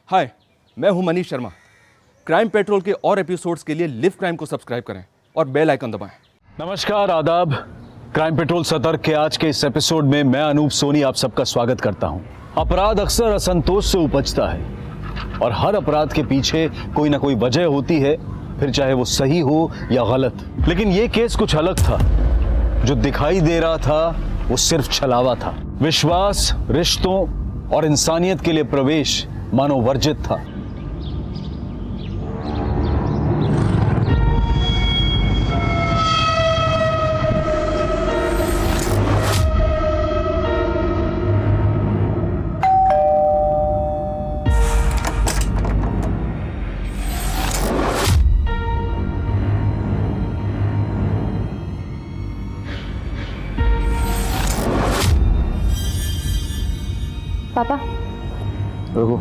हाय, मैं हूं Manish Sharma. Crime petrol के और एपिसोड्स के लिए लिव क्राइम को सब्सक्राइब करें और बेल आइकन दबाएं। नमस्कार, आदाब। क्राइम पेट्रोल सतर्क के आज के इस एपिसोड में मैं अनूप सोनी आप सबका स्वागत करता हूं। अपराध अक्सर असंतोष से उपजता है और हर अपराध के पीछे कोई ना कोई वजह होती है, फिर चाहे वो सही हो या गलत। लेकिन ये केस कुछ अलग था। जो दिखाई दे रहा था वो सिर्फ छलावा था। विश्वास, रिश्तों और इंसानियत के लिए प्रवेश मानो वर्जित था। पापा, रुको।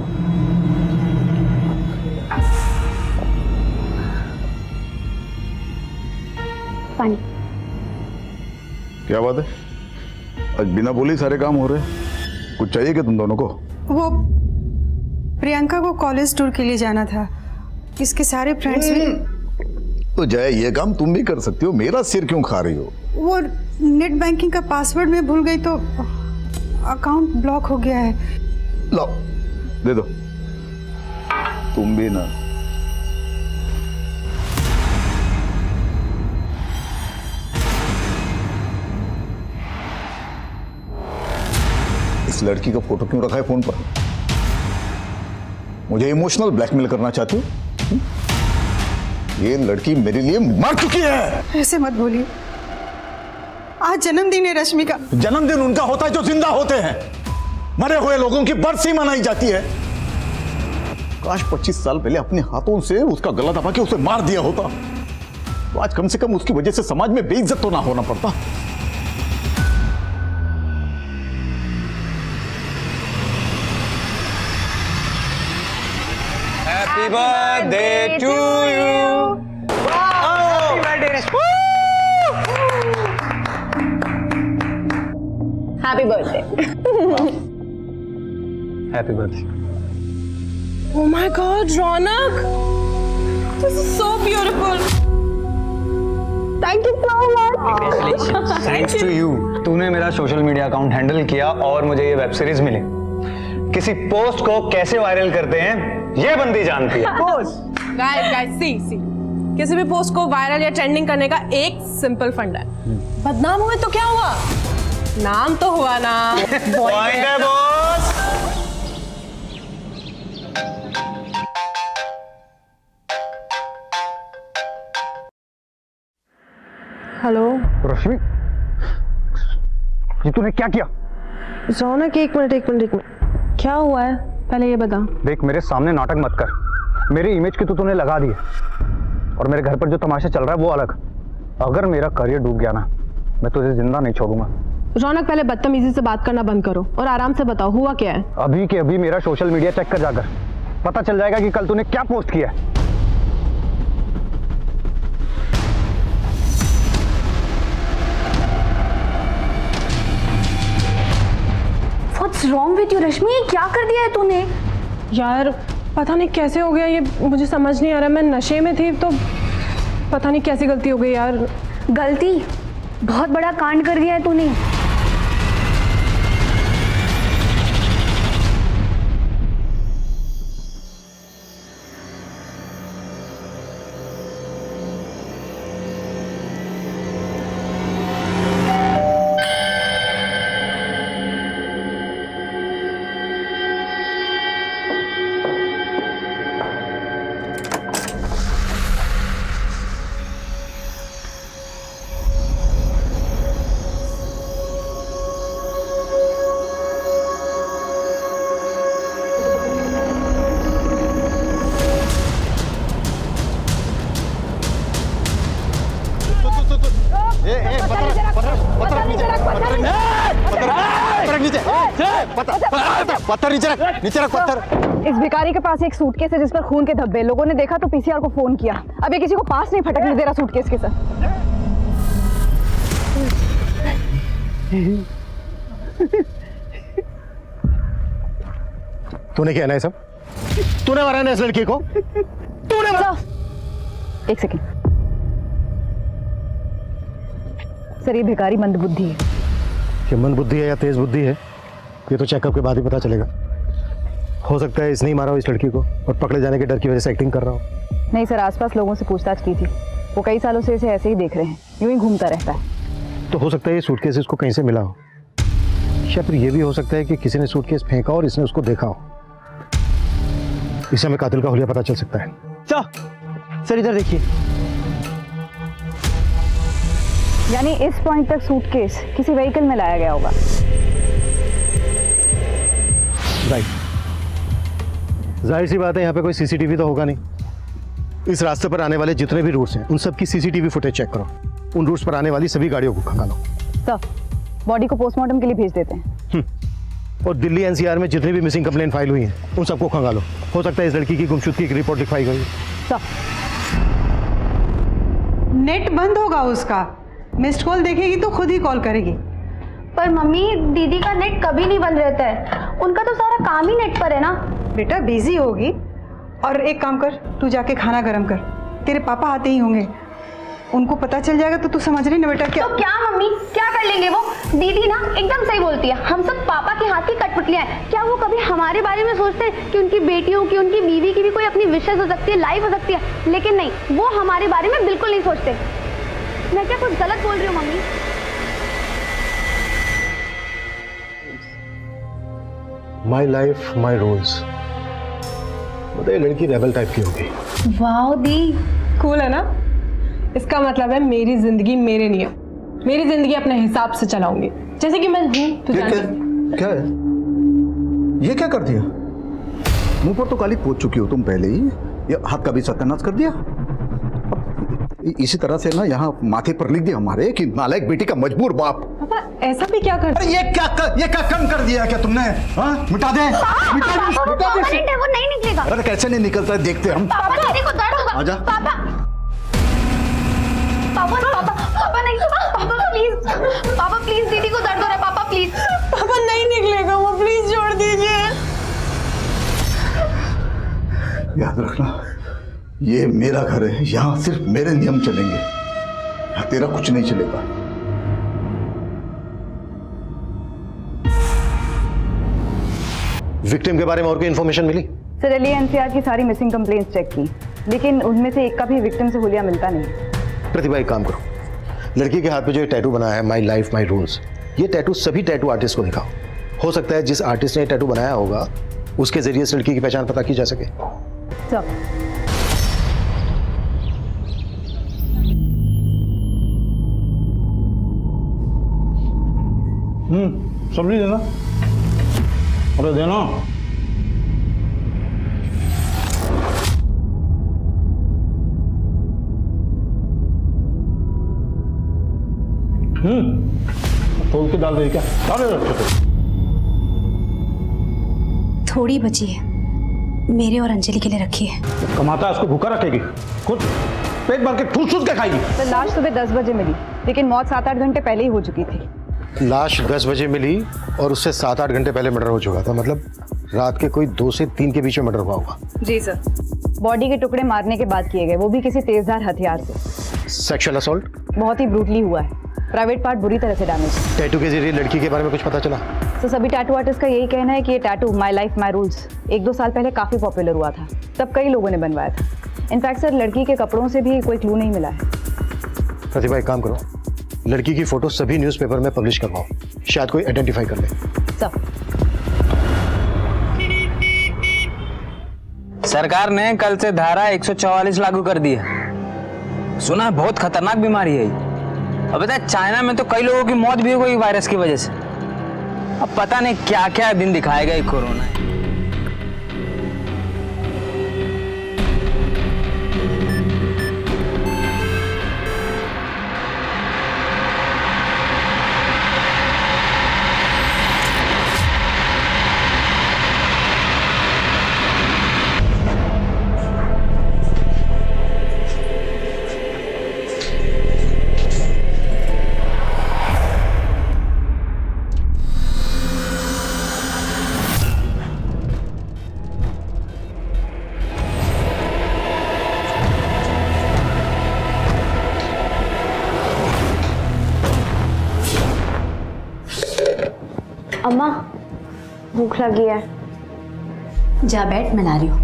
पानी। क्या बात है? आज बिना बोले सारे काम हो रहे हैं। कुछ चाहिए क्या तुम दोनों को? वो प्रियंका को कॉलेज टूर के लिए जाना था। इसके सारे फ्रेंड्स भी। तो जय, ये काम तुम भी कर सकती हो, मेरा सिर क्यों खा रही हो? वो नेट बैंकिंग का पासवर्ड मैं भूल गई तो अकाउंट ब्लॉक हो गया है। लो, दे दो। तुम भी ना। इस लड़की का फोटो क्यों रखा है फोन पर? मुझे इमोशनल ब्लैकमेल करना चाहती हो? ये लड़की मेरे लिए मर चुकी है। ऐसे मत बोलिए। आज जन्मदिन है रश्मि का। जन्मदिन उनका होता है जो जिंदा होते हैं। मरे हुए लोगों की बरसी मनाई जाती है। काश 25 साल पहले अपने हाथों से उसका गला दबा के उसे मार दिया होता, तो आज कम से कम उसकी वजह से समाज में बेइज्जत तो ना होना पड़ता। Happy birthday to you. Happy birthday. Happy birthday. Happy birthday. Oh my God, Ronak! This is so beautiful. Thank you so much. Congratulations. Thanks to you. तूने मेरा सोशल मीडिया अकाउंट हैंडल किया और मुझे ये वेब सीरीज मिली। किसी post को कैसे viral करते हैं ये बंदी जानती है। Guys, see. किसी भी पोस्ट को वायरल या ट्रेंडिंग करने का एक सिंपल फंडा है। बदनाम हुए तो क्या हुआ? नाम तो हुआ ना। पॉइंट है बॉस। हेलो रश्मि, ये तूने क्या किया? रौनक, एक मिनट। क्या हुआ है पहले ये बता। देख, मेरे सामने नाटक मत कर। मेरी इमेज की तो तूने लगा दी है और मेरे घर पर जो तमाशा चल रहा है वो अलग। अगर मेरा करियर डूब गया ना, मैं तुझे जिंदा नहीं छोड़ूंगा। रौनक, पहले बदतमीजी से बात करना बंद करो और आराम से बताओ हुआ क्या है। अभी के अभी मेरा सोशल मीडिया चेक कर जाकर पता चल जाएगा कि कल तूने क्या पोस्ट किया है। What's wrong with you, रश्मि? ये क्या कर दिया है तूने? यार पता नहीं कैसे हो गया ये, मुझे समझ नहीं आ रहा। मैं नशे में थी तो पता नहीं कैसी गलती हो गई यार। गलती? बहुत बड़ा कांड कर दिया है तूने। पत्थर नीचे रख पत्थर। इस भिखारी के पास एक सूटकेस है जिस पर खून के धब्बे। लोगों ने देखा तो पीसीआर को फोन किया। अब ये किसी को पास नहीं फटकने दे रहा सूटकेस के साथ। तूने किया ना ये सब? तूने मारा ना इस लड़की को, तूने मारा। एक सेकेंड सर, ये भिखारी मंदबुद्धि है। कि मंद बुद्धि है या तेज बुद्धि है ये तो चेकअप के बाद ही पता चलेगा। हो सकता है इसने ही मारा हो इस लड़की को और पकड़े जाने के डर की वजह से एक्टिंग कर रहा हो। नहीं सर, आसपास लोगों से पूछताछ की थी, वो कई सालों से इसे ऐसे ही देख रहे हैं, यूं ही घूमता रहता है। तो हो सकता है ये सूटकेस इसको कहीं से मिला हो, या फिर ये भी हो सकता है कि किसी ने सूटकेस फेंका और इसने उसको देखा हो। इससे हमें कातिल का हुलिया पता चल सकता है। सर इधर देखिए। यानी इस पॉइंट तक सूटकेस किसी व्हीकल में लाया गया होगा। राइट, जाहिर सी बात है यहाँ पे कोई सीसीटीवी तो होगा नहीं। इस रास्ते पर आने वाले जितने भी रूट्स हैं उन सब की सीसीटीवी फुटेज चेक करो। उन रूट्स पर आने वाली सभी गाड़ियों को खंगालो। सर, बॉडी को पोस्टमार्टम के लिए भेज देते हैं। और दिल्ली एनसीआर में जितनी भी मिसिंग कंप्लेंट फाइल हुई हैं उन सबको खंगालो। हो सकता है इस लड़की की गुमशुदगी की रिपोर्ट लिखवाई गई। सर, नेट बंद होगा उसका, मिस्ड कॉल देखेगी तो खुद ही कॉल करेगी। पर मम्मी, दीदी का नेट कभी नहीं बंद रहता है, उनका तो सारा काम ही नेट पर है ना। बेटा बिजी होगी। और एक काम कर, तू जाके खाना गर्म कर, तेरे पापा आते ही होंगे, उनको पता चल जाएगा तो तू समझ रही ना बेटा। क्या तो क्या मम्मी, क्या कर लेंगे वो? दीदी ना एकदम सही बोलती है, हम सब पापा के हाथ की कठपुतलियां हैं। क्या वो कभी हमारे बारे में सोचते हैं कि उनकी बेटियों की, उनकी बीवी की भी कोई अपनी विशेष हो सकती है, लाइफ हो सकती है? लेकिन नहीं, वो हमारे बारे में बिल्कुल नहीं सोचते। मैं क्या कुछ गलत बोल रही हूँ mummy? My life my rules. बताइए, लड़की रेबल टाइप की होगी। वाह दी, कूल है ना? इसका मतलब है मेरी जिंदगी मेरे नियम, मेरी जिंदगी अपने हिसाब से चलाऊंगी, जैसे कि मैं हूं। तो क्या है ये? क्या कर दिया? मुंह पर तो काली पोत चुकी हो तुम पहले ही, ये हाथ का भी सत्यानाश कर दिया। इसी तरह से ना यहाँ माथे पर लिख दिया हमारे कि नालायक बेटी का मजबूर बाप। पापा ऐसा भी क्या कर? अरे ये क्या कम कर दिया क्या तुमने? हाँ, मिटा दे, मिटा दे, मिटा दे। परमानेंट है, वो नहीं निकलेगा। अरे कैसे नहीं निकलता है, देखते हम। पापा, दीदी को दर्द होगा। आजा। पापा पापा पापा नहीं, पापा प्लीज दीदी को दर्द हो रहा है, पापा प्लीज। पापा नहीं निकलेगा वो, प्लीज छोड़ दीजिए। याद रखना, ये मेरा घर है, यहाँ सिर्फ मेरे नियम चलेंगे, यहाँ तेरा कुछ नहीं चलेगा। विक्टिम के बारे में और कोई इन्फॉर्मेशन मिली? सर, दिल्ली एनसीआर की सारी मिसिंग कंप्लेंट्स चेक की, लेकिन उनमें से एक का भी विक्टिम से हुलिया मिलता नहीं। प्रतिभा, एक काम करो, लड़की के हाथ पे जो टैटू बनाया है माई लाइफ माई रूल्स, ये टैटू सभी टैटू आर्टिस्ट को दिखाओ। हो सकता है जिस आर्टिस्ट ने टैटू बनाया होगा उसके जरिए इस लड़की की पहचान पता की जा सके। सर, सब्जी देना। अरे देना। तोल के डाल दे क्या? डाल दे अच्छे से। थोड़ी बची है, मेरे और अंजलि के लिए रखी है। कमाता है उसको भूखा रखेगी, खुद पेट भर के ठूस के खाएगी। सर, लाश सुबह 10 बजे मिली, लेकिन मौत 7-8 घंटे पहले ही हो चुकी थी। लाश 10 बजे मिली और उससे 7-8 घंटे पहले मर्डर हो चुका था, मतलब रात के कोई 2 से 3 के बीच में मर्डर हुआ होगा। जी सर। बॉडी के टुकड़े मारने के बाद किए गए, वो भी किसी तेजधार हथियार से। Sexual assault? बहुत ही ब्रूटली हुआ है, प्राइवेट पार्ट बुरी तरह से डैमेज। टैटू के जरिए लड़की के बारे में कुछ पता चला? तो सभी टैटू आर्टिस्ट का यही कहना है कि ये tattoo my life my rules 1-2 साल पहले काफी पॉपुलर हुआ था, तब कई लोगों ने बनवाया था। इनफैक्ट सर, लड़की के कपड़ों से भी कोई क्लू नहीं मिला है। प्रतिभा, एक काम करो, लड़की की फोटो सभी न्यूज़पेपर में पब्लिश करवाओ, शायद कोई आइडेंटिफाई कर ले। सर, सरकार ने कल से धारा 144 लागू कर दी है। सुना है बहुत खतरनाक बीमारी है ये। अब पता है चाइना में तो कई लोगों की मौत भी हो गई वायरस की वजह से। अब पता नहीं क्या क्या दिन दिखाएगा ये कोरोना। अम्मा भूख लगी है। जा बैठ, मैं ला रही हूँ।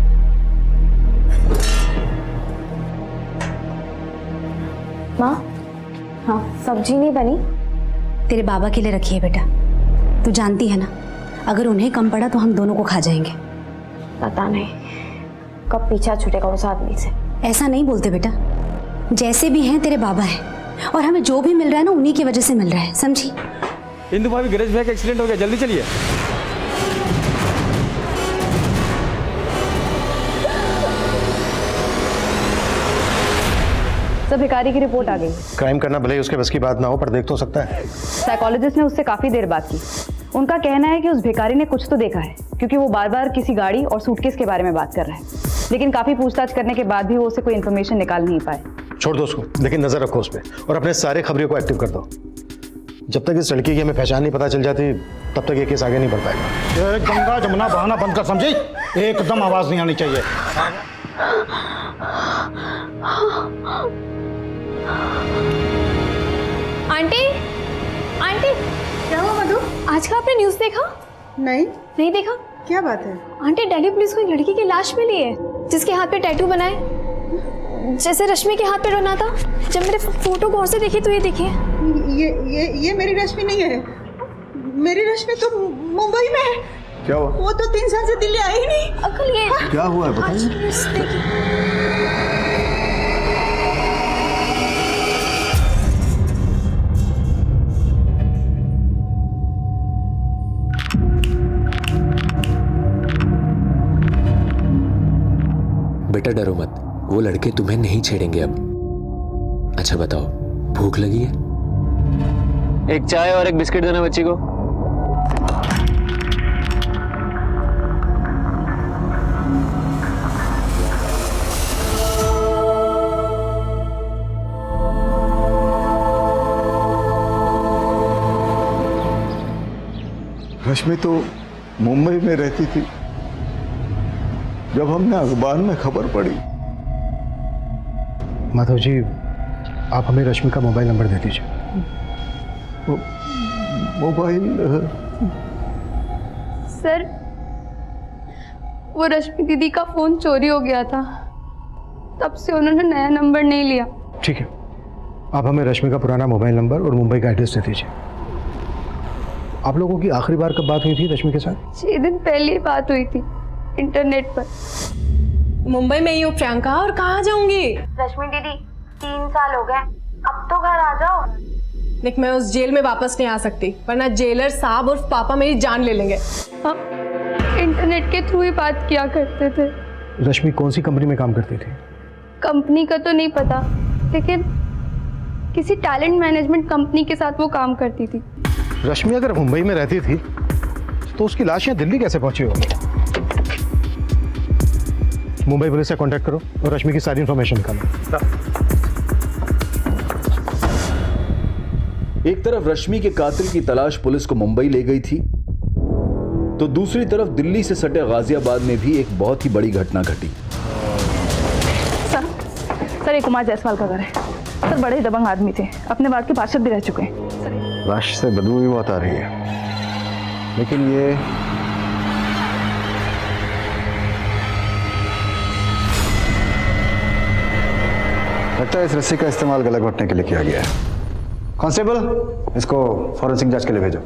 माँ हाँ, सब्जी नहीं बनी? तेरे बाबा के लिए रखी है बेटा। तू जानती है ना, अगर उन्हें कम पड़ा तो हम दोनों को खा जाएंगे। पता नहीं कब पीछा छूटेगा उस आदमी से। ऐसा नहीं बोलते बेटा, जैसे भी हैं तेरे बाबा हैं, और हमें जो भी मिल रहा है ना उन्हीं की वजह से मिल रहा है, समझी? इंदु भाभी, गणेश भैया का एक्सीडेंट हो गया, जल्दी चलिए। सब भिखारी की रिपोर्ट आ गई। क्राइम करना भले ही उसके बस की बात ना हो, पर देख तो सकता है। साइकोलॉजिस्ट ने उससे काफी देर बात की। उनका कहना है कि उस भिखारी ने कुछ तो देखा है, क्योंकि वो बार बार किसी गाड़ी और सूटकेस के बारे में बात कर रहा है, लेकिन काफी पूछताछ करने के बाद भी वो उससे कोई इन्फॉर्मेशन निकाल नहीं पाए। छोड़ दो उसको, लेकिन नजर रखो उस पर और अपने सारे खबरियों को एक्टिव कर दो। जब तक इस लड़की की हमें पहचान नहीं पता चल जाती, तब तक ये केस आगे नहीं बढ़ पाएगा। ये गंगा जमुना बहाना बंद कर, समझी? एकदम आवाज नहीं आनी चाहिए। आंटी आंटी, क्या हुआ मधु? आज का आपने न्यूज़ देखा? नहीं देखा? क्या बात है? आंटी, दिल्ली पुलिस को एक लड़की की लाश मिली है जिसके हाथ पे टैटू बना है, जैसे रश्मि के हाथ पे बना था। जब मैंने फोटो गौर से देखी तो ये देखिए। ये मेरी रश्मि नहीं है। मेरी रश्मि तो मुंबई में है। क्या हुआ? वो तो 3 साल से दिल्ली आई ही नहीं। अंकल ये क्या हुआ है बताइए। देखिए। बेटा डरो मत, वो लड़के तुम्हें नहीं छेड़ेंगे अब। अच्छा बताओ, भूख लगी है? एक चाय और एक बिस्किट देना बच्ची को। रश्मि तो मुंबई में रहती थी। जब हमने अखबार में खबर पड़ी। माधव जी, आप हमें रश्मि का मोबाइल नंबर दे दीजिए। मोबाइल? सर, वो रश्मि दीदी का फोन चोरी हो गया था, तब से उन्होंने नया नंबर नहीं लिया। ठीक है, आप हमें रश्मि का पुराना मोबाइल नंबर और मुंबई का एड्रेस दे दीजिए। आप लोगों की आखिरी बार कब बात हुई थी रश्मि के साथ? 6 दिन पहले ही बात हुई थी, इंटरनेट पर। मुंबई में ही हो प्रियंका, और कहाँ जाऊंगी? रश्मि दीदी 3 साल हो गए, अब तो घर आ जाओ। देख, मैं उस जेल में वापस नहीं आ सकती, वरना जेलर साहब और पापा मेरी जान ले लेंगे। हम इंटरनेट के थ्रू ही बात किया करते थे। रश्मि कौन सी कंपनी में काम करती थी? कंपनी का तो नहीं पता, लेकिन किसी टैलेंट मैनेजमेंट कंपनी के साथ वो काम करती थी। रश्मि अगर मुंबई में रहती थी तो उसकी लाश यहाँ दिल्ली कैसे पहुंची होगी? मुंबई पुलिस से कांटेक्ट करो और रश्मि की सारी इंफॉर्मेशन निकालो। एक तरफ रश्मि के कातिल की तलाश पुलिस को मुंबई ले गई थी, तो दूसरी तरफ दिल्ली से सटे गाजियाबाद में भी एक बहुत ही बड़ी घटना घटी। सर, ये कुमार जायसवाल का घर है। सर, बड़े दबंग आदमी थे, अपने वार्ड के पार्षद भी रह चुके हैं। लाश से बदबू भी बहुत आ रही है, लेकिन ये लगता है इस रस्सी का इस्तेमाल गला घोटने के लिए किया गया है। कांस्टेबल, इसको फॉरेंसिक जांच के लिए भेजो।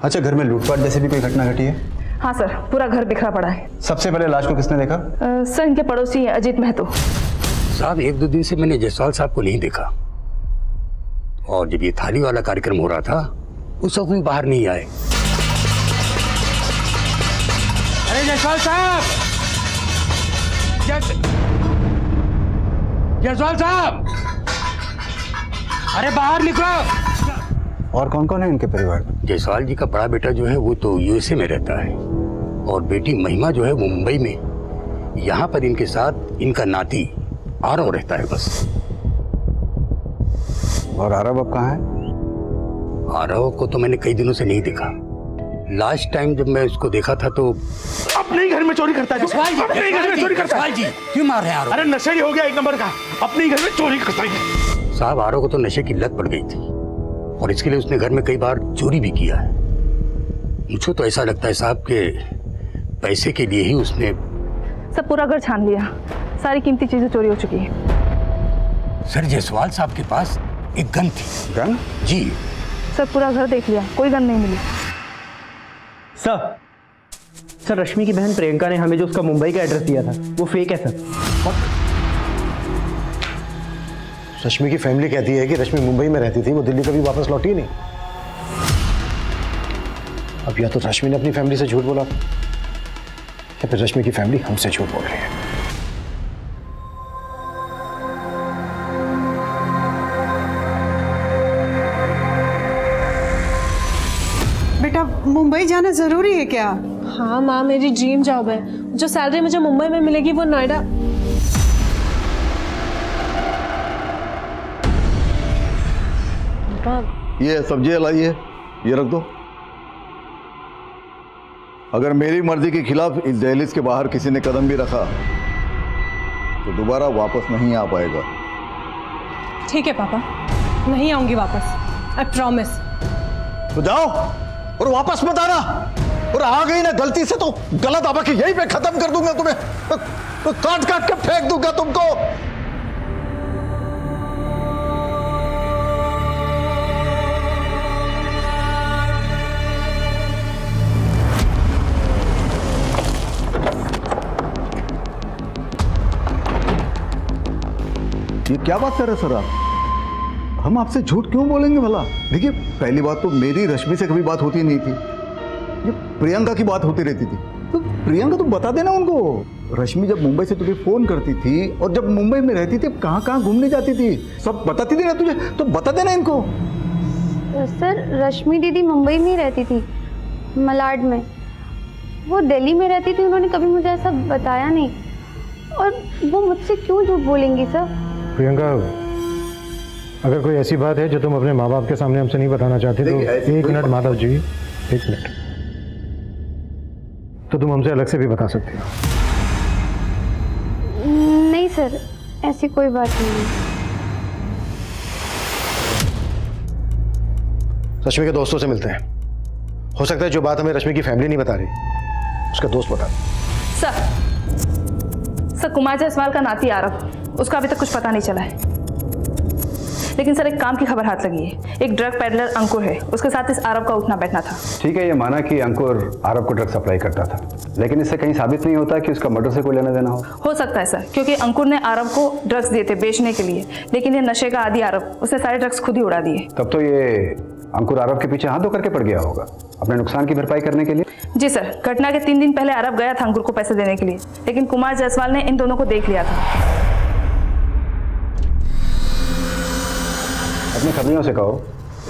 अच्छा, घर में लूटपाट जैसी भी कोई घटना घटी है? हाँ सर, पूरा घर बिखरा पड़ा है। सबसे पहले लाश को किसने देखा? सर, इनके पड़ोसी हैं अजीत महतो। साहब, 1-2 दिन से मैंने जायसवाल साहब को नहीं देखा, और जब ये थाली वाला कार्यक्रम हो रहा था उस वक्त भी बाहर नहीं आए। अरे जायसवाल साहब, जायसवाल साहब, अरे बाहर निकलो। और कौन कौन है इनके परिवार में? जायसवाल जी का बड़ा बेटा जो है वो तो यूएसए में रहता है, और बेटी महिमा जो है वो मुंबई में। यहाँ पर इनके साथ इनका नाती आरव रहता है बस। और आरव अब कहाँ है? आरव को तो मैंने कई दिनों से नहीं देखा। लास्ट टाइम जब मैं उसको देखा था तो अपने ही घर में चोरी करता है। अपने ही घर में चोरी करता है। जी, क्यों मार रहे हैं आरव? अरे नशे ही हो गया एक नंबर का, अपने ही घर में चोरी करता है। साहब, आरव को तो नशे की लत पड़ गई थी, और इसके लिए उसने घर में कई बार चोरी भी किया है। मुझे तो ऐसा लगता है साहब के पैसे के लिए ही उसने। सब पूरा घर छान लिया, सारी कीमती चीजें चोरी हो चुकी है। सर जायसवाल साहब के पास एक गन थी। गन? जी सर पूरा घर देख लिया, कोई गन नहीं मिली। सर रश्मि की बहन प्रियंका ने हमें जो उसका मुंबई का एड्रेस दिया था वो फेक है सर। रश्मि की फैमिली कहती है कि रश्मि मुंबई में रहती थी, वो दिल्ली कभी वापस लौटी नहीं। अब या तो रश्मि ने अपनी फैमिली से झूठ बोला या फिर रश्मि की फैमिली हमसे झूठ बोल रही है। बेटा मुंबई जाना जरूरी है क्या? हाँ माँ, मेरी ड्रीम जॉब है। जो सैलरी मुझे मुंबई में मिलेगी वो नोएडा। ये सब्जी लाइए, ये रख दो। अगर मेरी मर्जी के खिलाफ इस दहलीज के बाहर किसी ने कदम भी रखा तो दोबारा वापस नहीं आ पाएगा। ठीक है पापा, नहीं आऊंगी वापस, आई प्रॉमिस। तो जाओ और वापस मत आना, और आ गई ना गलती से तो गलत आवा के यहीं पे खत्म कर दूंगा तुम्हें, तो काट काट के फेंक दूंगा तुमको। ये क्या बात कर रहे सर आप? हम आपसे झूठ क्यों बोलेंगे भला? देखिए पहली बात तो मेरी रश्मि से कभी बात होती नहीं थी, ये प्रियंका की बात होती रहती थी। तो प्रियंका तो बता देना उनको। रश्मि जब मुंबई से तुझे फोन करती थी और जब मुंबई में रहती थी कहाँ कहाँ घूमने जाती थी सब बताती थी ना तुझे, तो बता देना इनको। सर रश्मि दीदी मुंबई में ही रहती थी, मलाड में। वो दिल्ली में रहती थी, उन्होंने कभी मुझे ऐसा बताया नहीं। और वो मुझसे क्यों झूठ बोलेंगी सर? प्रियंका, अगर कोई ऐसी बात है जो तुम अपने माँ बाप के सामने हमसे नहीं बताना चाहती तो एक मिनट माधव जी, एक मिनट, तो तुम हमसे अलग से भी बता सकती हो। नहीं सर, ऐसी कोई बात नहीं है। रश्मि के दोस्तों से मिलते हैं, हो सकता है जो बात हमें रश्मि की फैमिली नहीं बता रही उसका दोस्त बता। सर कुमार जायसवाल का नाती आरव, उसका अभी तक कुछ पता नहीं चला है। लेकिन सर एक काम की खबर हाथ लगी है। एक ड्रग पेडलर अंकुर है, उसके साथ इस आरव का उठना बैठना था। ठीक है, ये माना कि अंकुर आरव को ड्रग सप्लाई करता था, लेकिन इससे कहीं साबित नहीं होता कि उसका मर्डर से कोई लेना देना हो सकता है सर, क्योंकि अंकुर ने आरव को ड्रग्स दिए थे बेचने के लिए, लेकिन ये नशे का आदी आरव, उसने सारे ड्रग्स खुद ही उड़ा दिए। तब तो ये अंकुर आरव के पीछे हाथ धो करके पड़ गया होगा अपने नुकसान की भरपाई करने के लिए। जी सर, घटना के 3 दिन पहले आरव गया था अंकुर को पैसे देने के लिए, लेकिन कुमार जायसवाल ने इन दोनों को देख लिया था। अपने खबरियों से कहो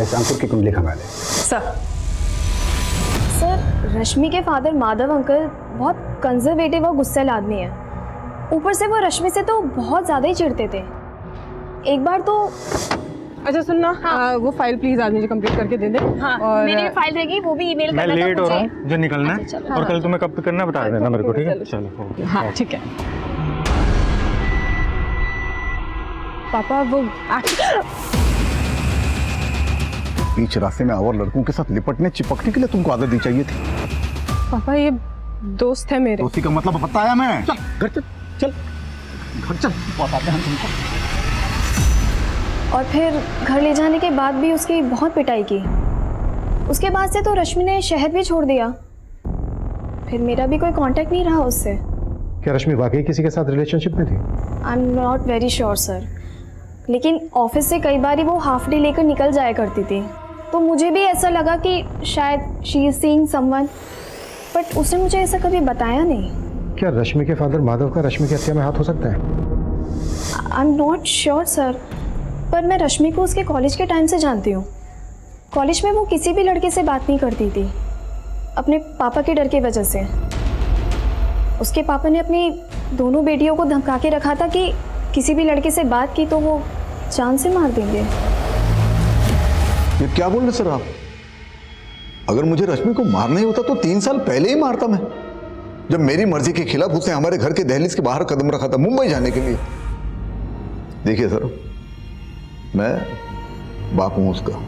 इस अंकुर की कुंडली खंगाले। सर रश्मि के फादर माधव अंकल बहुत कंजर्वेटिव और गुस्सैल आदमी है। ऊपर से वो रश्मि से तो बहुत ज़्यादा ही चिढ़ते थे। एक बार तो अच्छा सुनना, हाँ। वो फाइल प्लीज आज मुझे कंप्लीट करके दे दे। हाँ, और मेरी फाइल रहेगी, वो भी ईमेल करना। मैं लेट हो रहा हूँ, जो निकलना है। अच्छा, और कल तुम्हें कब करना बता देना मेरे को, ठीक है? चलो हाँ ठीक है। पापा वो बीच रास्ते में और लड़कों के साथ लिपटने चिपकने के लिए तुमको आदत दी चाहिए थी। पापा ये दोस्त है मेरे। दोस्ती का मतलब बताया मैं। चल घर चल, चल घर चल, बताते हैं तुमको। और फिर घर ले जाने के बाद भी उसकी बहुत पिटाई की। उसके बाद से तो रश्मि ने शहर भी छोड़ दिया, फिर मेरा भी कोई कांटेक्ट नहीं रहा उससे। क्या रश्मि वाकई किसी के साथ रिलेशनशिप में थी? I am not very sure sir, लेकिन ऑफिस से कई बार वो हाफ डे लेकर निकल जाया करती थी, तो मुझे भी ऐसा लगा कि शायद she is seeing someone, but उसने मुझे ऐसा कभी बताया नहीं। क्या रश्मि के फादर माधव का रश्मि की हत्या में हाथ हो सकता है? I am not sure sir, पर मैं रश्मि को उसके कॉलेज के टाइम से जानती हूँ। कॉलेज में वो किसी भी लड़के से बात नहीं करती थी, अपने पापा के डर की वजह से। उसके पापा ने अपनी दोनों बेटियों को धमका के रखा था कि किसी भी लड़के से बात की तो वो जान से मार देंगे। ये क्या बोल रहे सर आप? अगर मुझे रश्मि को मारना ही होता तो 3 साल पहले ही मारता मैं, जब मेरी मर्जी के खिलाफ उसने हमारे घर के दहलीज के बाहर कदम रखा था मुंबई जाने के लिए। देखिए सर, मैं बाप हूं उसका,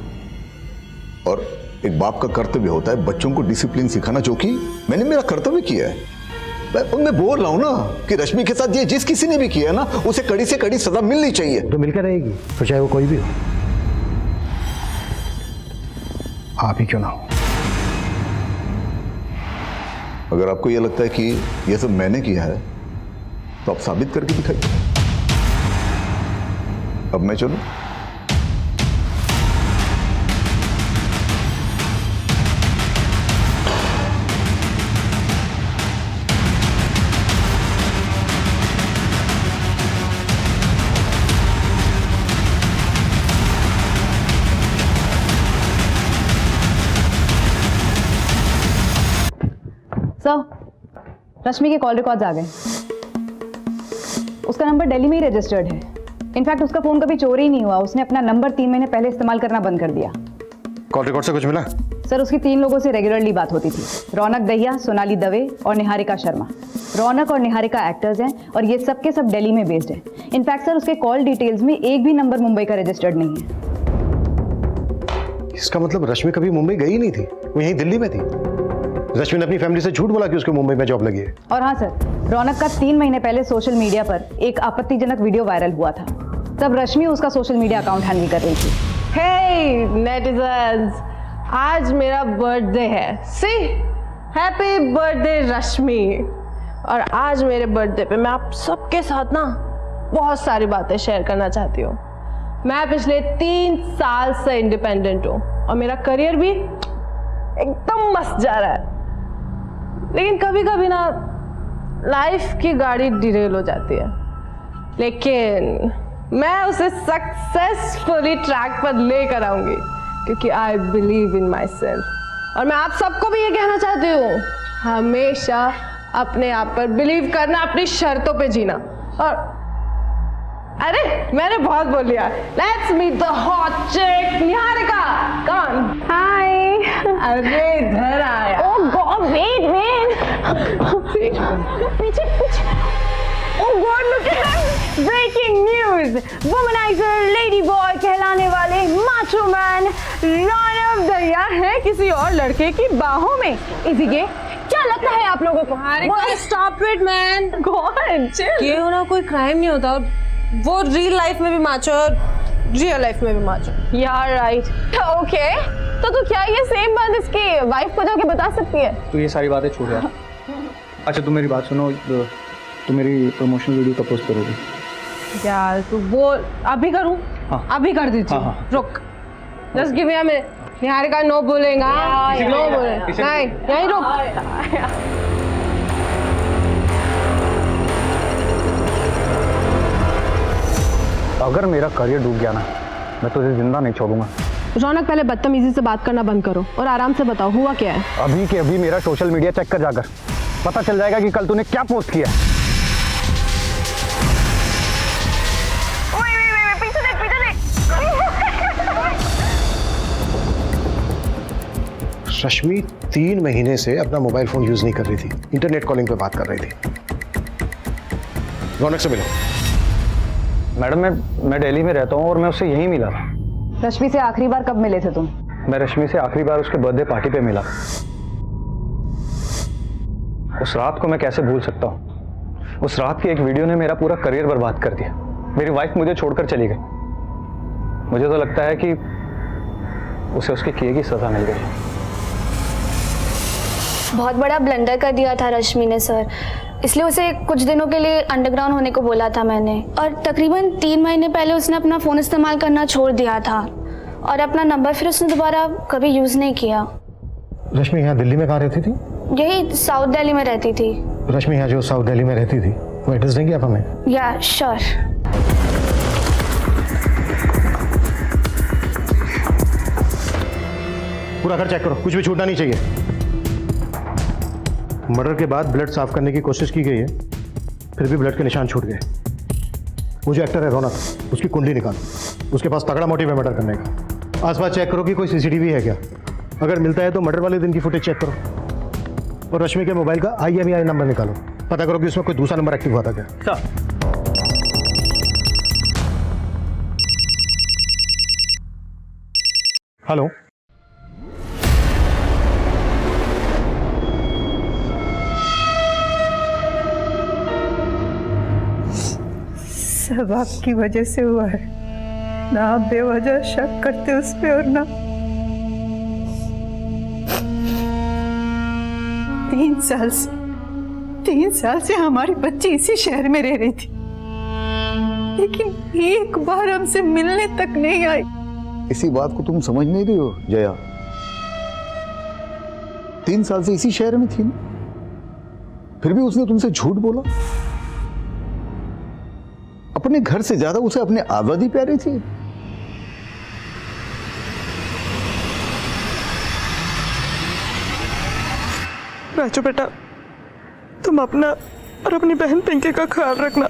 और एक बाप का कर्तव्य होता है बच्चों को डिसिप्लिन सिखाना, जो कि मैंने मेरा कर्तव्य किया है। मैं बोल रहा हूं ना कि रश्मि के साथ ये जिस किसी ने भी किया ना, उसे कड़ी से कड़ी सजा मिलनी चाहिए। तो मिलकर रहेगी, तो चाहे वो कोई भी हो, आप ही क्यों ना हो। अगर आपको यह लगता है कि यह सब मैंने किया है तो आप साबित करके दिखाइए। अब मैं चलूं? सर, रश्मि के कॉल रिकॉर्ड्स आ गए। उसका नंबर दिल्ली में ही रजिस्टर्ड है। इनफैक्ट उसका फोन कभी चोरी ही नहीं हुआ। उसने अपना नंबर 3 महीने पहले इस्तेमाल करना बंद कर दिया। कॉल रिकॉर्ड से कुछ मिला? सर, उसकी 3 लोगों से रेगुलरली बात होती थी। रौनक दहिया, सोनाली दवे और निहारिका शर्मा। रौनक और निहारिका एक्टर्स हैं और ये सब के सब दिल्ली में बेस्ड हैं। इनफैक्ट सर, उसके कॉल डिटेल्स में एक भी नंबर मुंबई का रजिस्टर्ड नहीं है। इसका मतलब रश्मि कभी मुंबई गई नहीं थी, वो यहीं दिल्ली में थी। रश्मि ने अपनी फैमिली से झूठ बोला कि उसको मुंबई में जॉब लगी है। और हाँ सर, रौनक का 3 महीने पहले सोशल मीडिया पर एक आपत्तिजनक वीडियो वायरल हुआ था। तब रश्मि उसका सोशल मीडिया अकाउंट हैंडल कर रही थी। हे नेटिजन्स, आज मेरा बर्थडे है। सी, हैप्पी बर्थडे रश्मि। और आज मेरे बर्थडे पे मैं आप सबके साथ ना बहुत सारी बातें शेयर करना चाहती हूँ। मैं पिछले 3 साल से इंडिपेंडेंट हूँ और मेरा करियर भी एकदम मस्त जा रहा है। लेकिन कभी कभी ना लाइफ की गाड़ी डिरेल हो जाती है, लेकिन मैं उसे सक्सेसफुली ट्रैक पर लेकर आऊंगी क्योंकि I believe in my self. और मैं आप सबको भी ये कहना चाहती हूँ, हमेशा अपने आप पर बिलीव करना, अपनी शर्तों पे जीना। और अरे मैंने बहुत बोल लिया। लेट्स मीट द हॉट चिक निहारिका। कम हाय। अरे इधर आया। ओह गॉड, वेट पीछे पीछे। Oh God, look at that. Breaking news, womanizer lady boy कहलाने वाले माचो मैन रौनक दहिया है किसी और लड़के की बाहों में। इसीलिए क्या लगता है आप लोगों को? Stop it man. गॉड, ये होना कोई क्राइम नहीं होता। और वो रियल लाइफ में भी माचो और रियल लाइफ में भी माचो। यार राइट। ओके, तो क्या ये सेम बात इसकी वाइफ को जाके बता सकती है? तो ये सारी बातें छोड़ यार। अच्छा तुम मेरी बात सुनो, तुम मेरी प्रमोशनल वीडियो कब पोस्ट करोगे? यार तू बोल, अभी करूं? हाँ। अभी कर देती हूँ। रुक, just give me a minute. Niharika no बोलेगा, नो बोले नहीं, यहीं रुक। अगर मेरा करियर डूब गया ना, मैं तुझे जिंदा नहीं छोड़ूंगा। रौनक, पहले बदतमीजी से बात करना बंद करो और आराम से बताओ हुआ क्या है। अभी के अभी मेरा सोशल मीडिया चेक कर जाकर, पता चल जाएगा कि कल तूने क्या पोस्ट किया। पीछे देख, पीछे देख। रश्मि 3 महीने से अपना मोबाइल फोन यूज नहीं कर रही थी, इंटरनेट कॉलिंग पे बात कर रही थी। रौनक से मिलो। मैडम मैं दिल्ली में रहता हूँ और मैं उससे यहीं मिला था। रश्मि से आखिरी बार कब मिले थे तुम? मैं रश्मि से आखिरी बार उसके बर्थडे पार्टी पे मिला। उस रात को मैं कैसे भूल सकता हूँ? उस रात की एक वीडियो ने मेरा पूरा करियर बर्बाद कर दिया। मेरी वाइफ मुझे छोड़कर चली गई। मुझे तो लगता है कि उसे उसके किए की सजा मिल गई। बहुत बड़ा ब्लंडर कर दिया था रश्मि ने सर, इसलिए उसे कुछ दिनों के लिए अंडरग्राउंड होने को बोला था मैंने। और तकरीबन 3 महीने पहले उसने अपना फ़ोन इस्तेमाल करना छोड़ दिया था और अपना नंबर फिर उसने दोबारा कभी यूज़ नहीं किया। रश्मि यहाँ दिल्ली में कहाँ रहती थी? यही साउथ दिल्ली में रहती थी। रश्मि यहाँ जो साउथ दिल्ली में रहती थी वो एड्रेस देंगे आप हमें? या श्योर। पूरा घर चेक करो, कुछ भी छूटना नहीं चाहिए। मर्डर के बाद ब्लड साफ करने की कोशिश की गई है, फिर भी ब्लड के निशान छूट गए। वो जो एक्टर है रौनक, उसकी कुंडली निकालो, उसके पास तगड़ा मोटिव है मर्डर करने का। आसपास चेक करो कि कोई सीसीटीवी है क्या। अगर मिलता है तो मर्डर वाले दिन की फुटेज चेक करो और रश्मि के मोबाइल का IMEI नंबर निकालो, पता करो कि उसमें कोई दूसरा नंबर एक्टिव हुआ था क्या। हेलो, सब आपकी वजह से हुआ है। ना आप बेवजह शक करते उस पे और ना 3 साल से हमारी बच्ची इसी शहर में रह रही थी, लेकिन एक बार हमसे मिलने तक नहीं आई। इसी बात को तुम समझ नहीं रही हो जया? 3 साल से इसी शहर में थी ना, फिर भी उसने तुमसे झूठ बोला। अपने घर से ज्यादा उसे अपनी आजादी प्यारी थी। राजू बेटा, तुम अपना और अपनी बहन पिंकी का ख्याल रखना।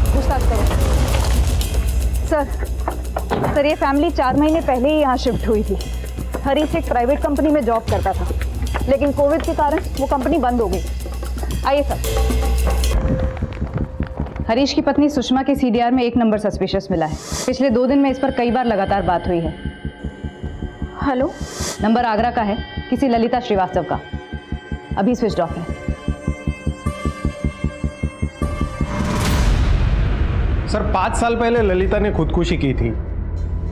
पूछताछ करो। सर ये फैमिली 4 महीने पहले ही यहाँ शिफ्ट हुई थी। हरीश एक प्राइवेट कंपनी में जॉब करता था, लेकिन कोविड के कारण वो कंपनी बंद हो गई। आइए सर। हरीश की पत्नी सुषमा के सीडीआर में 1 नंबर सस्पिशियस मिला है। पिछले 2 दिन में इस पर कई बार लगातार बात हुई है। हेलो, नंबर आगरा का है, किसी ललिता श्रीवास्तव का। अभी स्विच ऑफ है। सर 5 साल पहले ललिता ने खुदकुशी की थी।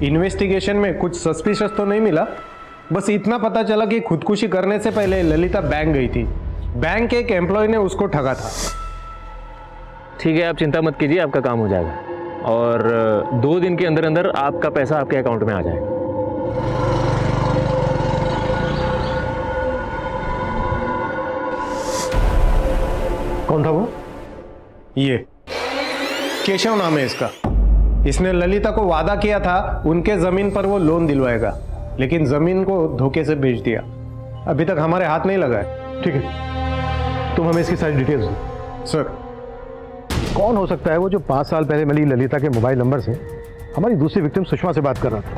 इन्वेस्टिगेशन में कुछ सस्पिशियस तो नहीं मिला, बस इतना पता चला कि खुदकुशी करने से पहले ललिता बैंक गई थी। बैंक के एक एम्प्लॉय ने उसको ठगा था। ठीक है, आप चिंता मत कीजिए, आपका काम हो जाएगा और 2 दिन के अंदर अंदर आपका पैसा आपके अकाउंट में आ जाएगा। कौन था वो? ये केशव नाम है इसका। इसने ललिता को वादा किया था उनके जमीन पर वो लोन दिलवाएगा, लेकिन जमीन को धोखे से बेच दिया। अभी तक हमारे हाथ नहीं लगा है। ठीक है, तुम हमें इसकी सारी डिटेल्स दो। सर, कौन हो सकता है वो जो 5 साल पहले मिली ललिता के मोबाइल नंबर से हमारी दूसरी विक्टिम सुषमा से बात कर रहा था?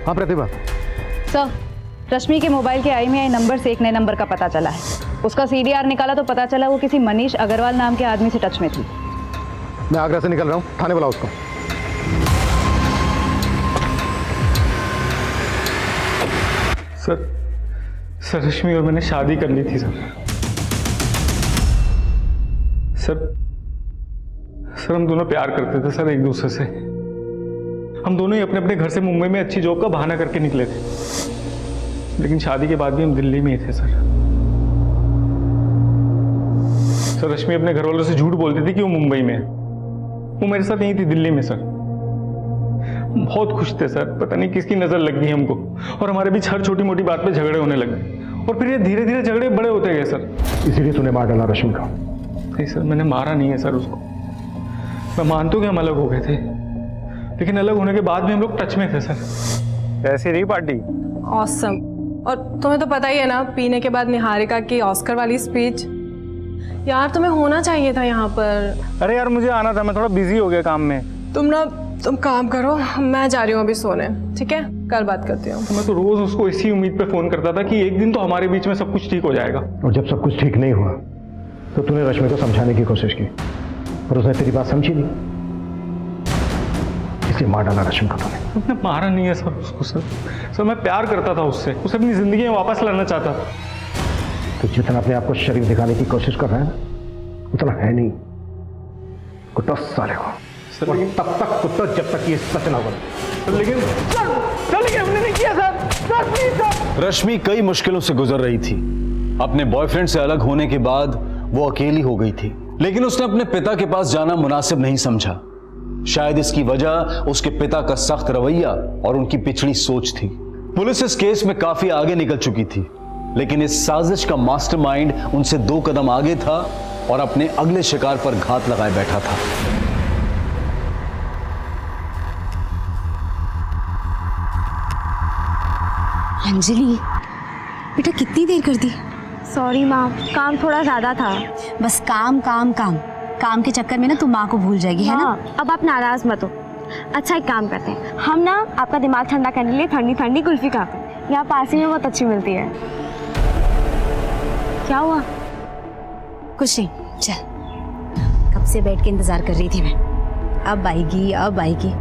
हाँ प्रतिभा। सर, रश्मि के मोबाइल के IMEI नंबर से एक नए नंबर का पता चला है। उसका CDR निकाला तो पता चला वो किसी मनीष अग्रवाल नाम के आदमी से टच में थी। मैं आगरा से निकल रहा हूँ, थाने बुलाओ उसको। सर रश्मि और मैंने शादी कर ली थी सर हम दोनों प्यार करते थे सर एक दूसरे से। हम दोनों ही अपने अपने घर से मुंबई में अच्छी जॉब का बहाना करके निकले थे, लेकिन शादी के बाद भी हम दिल्ली में ही थे सर। रश्मि अपने घर वालों से झूठ बोलती थी कि वो मुंबई में है। वो मेरे साथ यहीं थी दिल्ली में सर। बहुत खुश थे सर, पता नहीं किसकी नजर लग गई हमको और हमारे बीच हर छोटी मोटी बात पे झगड़े होने लगे और फिर ये धीरे धीरे झगड़े बड़े होते गए सर। इसीलिए तूने मार डाला रश्मि को? नहीं सर, मैंने मारा नहीं है सर उसको। मैं मानता हूँ कि हम अलग हो गए थे, लेकिन अलग होने के बाद भी हम लोग टच में थे सर। ऐसी रही पार्टी? ऑसम। और तुम्हें तो पता ही है ना, पीने के बाद निहारिका की ऑस्कर वाली स्पीच। यार तुम्हें होना चाहिए था यहाँ पर। अरे यार मुझे आना था, मैं थोड़ा बिजी हो गया काम में। तुम काम करो, मैं जा रही हूँ अभी सोने, ठीक है? कल बात करती हूँ। मैं तो रोज उसको इसी उम्मीद पे फोन करता था कि एक दिन तो हमारे बीच में सब कुछ ठीक हो जाएगा। और जब सब कुछ ठीक नहीं हुआ तो तूने रश्मि को समझाने की कोशिश की, पर उसने तेरी बात समझी नहीं, इसलिए मार डाला रश्मि को तूने। उसने मारा नहीं है सर उसको। सर मैं प्यार करता था उससे, उसे अपनी जिंदगी में वापस लाना चाहता था। तो जितना अपने आप को शरीफ दिखाने की कोशिश कर रहा है उतना है नहीं। कुत्ता साले को सर, लेकिन तब तक कुत्ता जब तक ये सच ना बोले। लेकिन हमने नहीं किया सर। रश्मि कई मुश्किलों से गुजर रही थी। अपने बॉयफ्रेंड से अलग होने के बाद वो अकेली हो गई थी, लेकिन उसने अपने पिता के पास जाना मुनासिब नहीं समझा। शायद इसकी वजह उसके पिता का सख्त रवैया और उनकी पिछड़ी सोच थी। पुलिस इस केस में काफी आगे निकल चुकी थी, लेकिन इस साजिश का मास्टरमाइंड उनसे 2 कदम आगे था और अपने अगले शिकार पर घात लगाए बैठा था। अंजलि बेटा, कितनी देर कर दी? सॉरी माँ, काम थोड़ा ज्यादा था। बस काम काम काम काम के चक्कर में ना तुम माँ को भूल जाएगी, है ना? अब आप नाराज मत हो। अच्छा एक काम करते हैं, हम ना आपका दिमाग ठंडा करने के लिए ठंडी ठंडी कुल्फी खाते हैं। यहाँ पास ही में बहुत अच्छी मिलती है। क्या हुआ? कुछ नहीं, चल। कब से बैठ के इंतजार कर रही थी मैं, अब आएगी अब आएगी।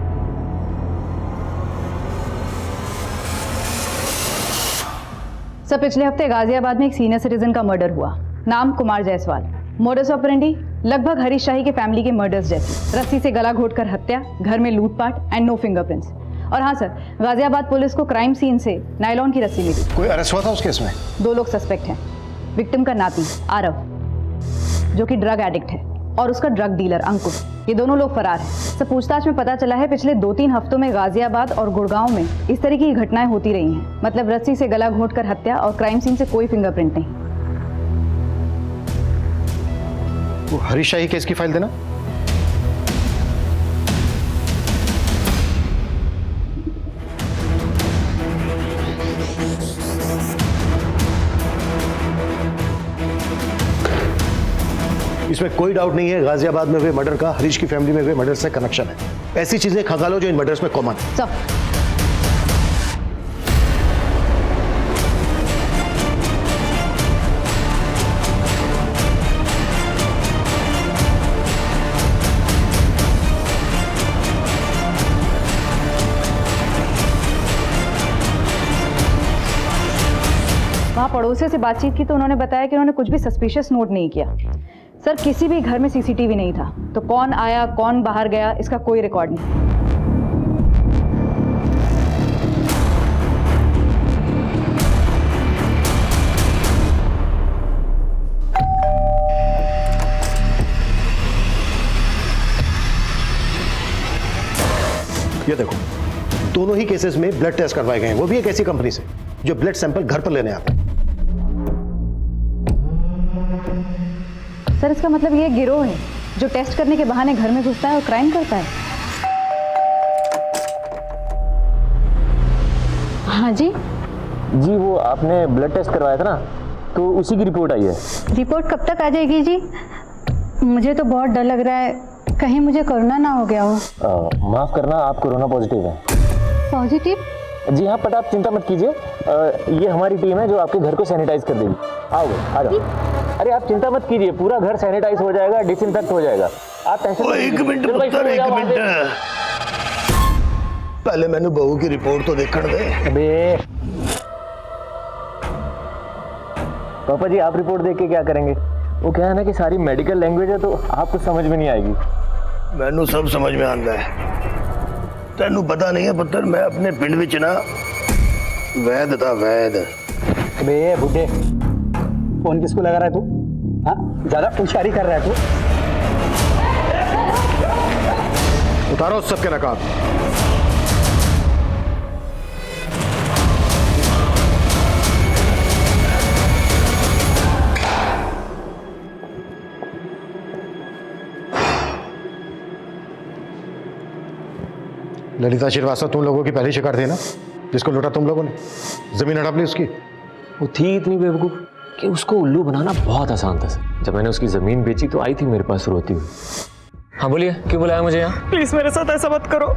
सर पिछले हफ्ते गाजियाबाद में एक सीनियर सिटीजन का मर्डर हुआ। नाम कुमार जायसवाल। मोडस ऑपरेंडी लगभग हरीश शाही के फैमिली के मर्डर्स जैसी। रस्सी से गला घोटकर हत्या, घर में लूटपाट एंड नो फिंगरप्रिंट्स। और हाँ सर, गाजियाबाद पुलिस को क्राइम सीन से नायलॉन की रस्सी मिली। कोई अरेस्ट हुआ था उस केस में? 2 लोग सस्पेक्ट हैं। विक्टिम का नाती आरव जो कि ड्रग एडिक्ट है और उसका ड्रग डीलर अंकुर, ये दोनों लोग फरार हैं। सब पूछताछ में पता चला है पिछले 2-3 हफ्तों में गाजियाबाद और गुड़गांव में इस तरह की घटनाएं होती रही हैं। मतलब रस्सी से गला घोंटकर हत्या और क्राइम सीन से कोई फिंगरप्रिंट नहीं। वो हरीश शाही केस की फाइल देना। इसमें कोई डाउट नहीं है, गाजियाबाद में हुए मर्डर का हरीश की फैमिली में हुए मर्डर से कनेक्शन है। ऐसी चीजें खंगालो जो इन मर्डर्स में कॉमन है। वहाँ पड़ोसियों से बातचीत की तो उन्होंने बताया कि उन्होंने कुछ भी सस्पिशियस नोट नहीं किया। सर किसी भी घर में सीसीटीवी नहीं था, तो कौन आया कौन बाहर गया इसका कोई रिकॉर्ड नहीं। ये देखो, दोनों ही केसेस में ब्लड टेस्ट करवाए गए हैं, वो भी एक ऐसी कंपनी से जो ब्लड सैंपल घर पर लेने आता है। सर इसका मतलब ये गिरोह है जो टेस्ट करने के बहाने घर में घुसता है और क्राइम करता है। हाँ जी जी, वो आपने ब्लड टेस्ट करवाया था ना, तो उसी की रिपोर्ट आई है। रिपोर्ट कब तक आ जाएगी जी? मुझे तो बहुत डर लग रहा है, कहीं मुझे कोरोना ना हो गया हो। माफ करना, आप कोरोना पॉजिटिव हैं। पॉजिटिव? जी हाँ, बट आप चिंता मत कीजिए, ये हमारी टीम है जो आपके घर को सैनिटाइज कर देगी। आओ आ जाओ। अरे आप चिंता मत कीजिए, पूरा घर सैनिटाइज हो जाएगा, डिसइंफेक्ट हो जाएगा। आप टेंशन मत लीजिए। एक मिनट पुत्र, एक मिनट, पहले मैंने बहू की रिपोर्ट तो देखने दे। अबे पापा जी, आप रिपोर्ट देख के क्या करेंगे? वो क्या है ना कि सारी मेडिकल लैंग्वेज है, तो आपको समझ में नहीं आएगी। मैनू सब समझ में आता है। तेनू पता नहीं है पुत्र, मैं अपने पिंड विच ना वैद था, वैद। अबे बुड्ढे, फोन किसको लगा रहा है तू? हाँ, ज्यादा होशियारी कर रहा है तू। उतारो सबके नकाब। ललिता श्रीवास्तव तुम लोगों की पहली शिकार थी ना, जिसको लूटा तुम लोगों ने, जमीन हड़प ली उसकी। वो थी इतनी बेवकूफ कि उसको उल्लू बनाना बहुत आसान था सर। जब मैंने उसकी जमीन बेची तो आई थी मेरे पास रोती हुई। हाँ बोलिए, क्यों बुलाया मुझे यहाँ? प्लीज मेरे साथ ऐसा मत करो,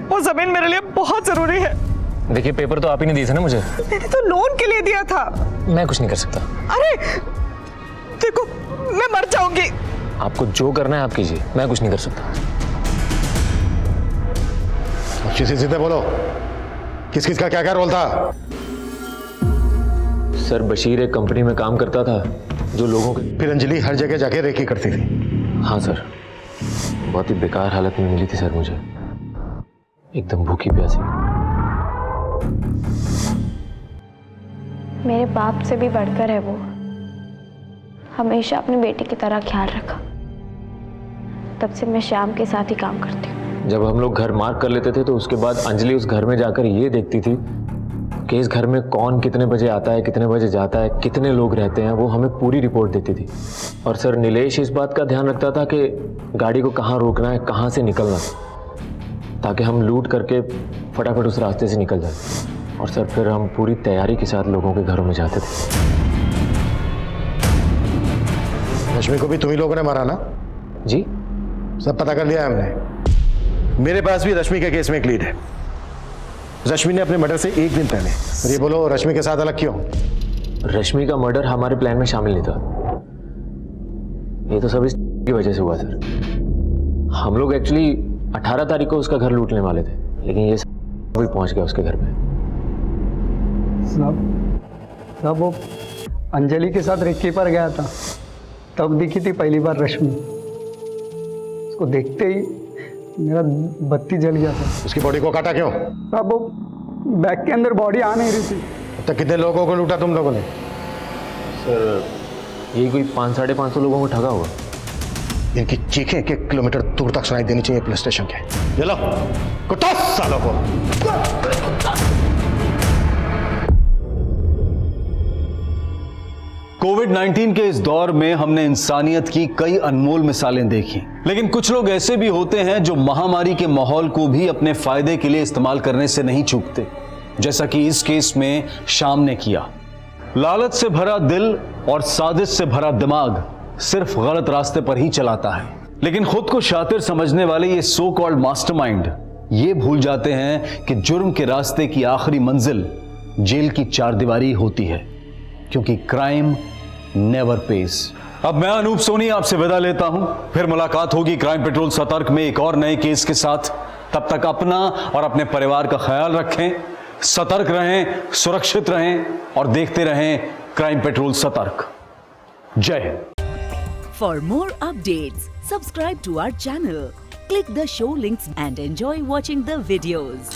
वो जमीन मेरे लिए बहुत जरूरी है। देखिए, पेपर तो आप ही ने दिए थे ना मुझे। मैंने तो लोन के लिए दिया था। मैं कुछ नहीं कर सकता। अरे देखो, मैं मर जाऊंगी। आपको जो करना है आप कीजिए, मैं कुछ नहीं कर सकता। सीधे बोलो, किस किस का क्या क्या रोल था? सर बशीर एक कंपनी में काम करता था जो लोगों के। फिर अंजलि हर जगह जाके रेकी करती थी। हाँ सर, बहुत ही बेकार हालत में मिली थी सर मुझे, एकदम भूखी प्यासी। मेरे बाप से भी बढ़कर है वो, हमेशा अपनी बेटी की तरह ख्याल रखा। तब से मैं श्याम के साथ ही काम करती हूँ। जब हम लोग घर मार्क कर लेते थे तो उसके बाद अंजलि उस घर में जाकर ये देखती थी कि इस घर में कौन कितने बजे आता है, कितने बजे जाता है, कितने लोग रहते हैं, वो हमें पूरी रिपोर्ट देती थी। और सर नीलेश इस बात का ध्यान रखता था कि गाड़ी को कहाँ रोकना है, कहाँ से निकलना, ताकि हम लूट करके फटाफट उस रास्ते से निकल जाए। और सर फिर हम पूरी तैयारी के साथ लोगों के घरों में जाते थे। रश्मि को भी तुम ही लोगों ने मारा ना? जी, सब पता कर लिया है हमने। मेरे पास भी रश्मि के केस में एक लीड है। रश्मि ने अपने मर्डर से 1 दिन पहले, और ये बोलो रश्मि के साथ अलग क्यों? रश्मि का मर्डर हमारे प्लान में शामिल नहीं था। ये तो सब इसकी वजह से हुआ सर। हम लोग एक्चुअली 18 तारीख को उसका घर लूटने वाले थे, लेकिन ये सब भी पहुंच गया उसके घर में। जब वो अंजलि के साथ रेकी पर गया था तब दिखी थी पहली बार रश्मि। उसको देखते ही मेरा बत्ती जल गया था। उसकी बॉडी को काटा क्यों? अब वो बैग के अंदर बॉडी आ नहीं रही थी। तो कितने लोगों को लूटा तुम लोगों ने? सर यही कोई 500-550 लोगों को ठगा होगा। इनकी चीखें 1 किलोमीटर दूर तक सुनाई देनी चाहिए पुलिस स्टेशन के। ये लो कुत्ता सालों को। कोविड-19 के इस दौर में हमने इंसानियत की कई अनमोल मिसालें देखी, लेकिन कुछ लोग ऐसे भी होते हैं जो महामारी के माहौल को भी अपने फायदे के लिए इस्तेमाल करने से नहीं चूकते, जैसा कि इस केस में शाम ने किया। लालच से भरा दिल और साजिश से भरा दिमाग सिर्फ गलत रास्ते पर ही चलाता है, लेकिन खुद को शातिर समझने वाले ये सो कॉल्ड मास्टरमाइंड ये भूल जाते हैं कि जुर्म के रास्ते की आखिरी मंजिल जेल की चारदीवारी होती है, क्योंकि क्राइम नेवर पेस। अब मैं अनूप सोनी आपसे विदा लेता हूं, फिर मुलाकात होगी क्राइम पेट्रोल सतर्क में एक और नए केस के साथ। तब तक अपना और अपने परिवार का ख्याल रखें, सतर्क रहें, सुरक्षित रहें और देखते रहें क्राइम पेट्रोल सतर्क। जय हिंद। For more updates subscribe to our channel, click the show links and enjoy watching the videos.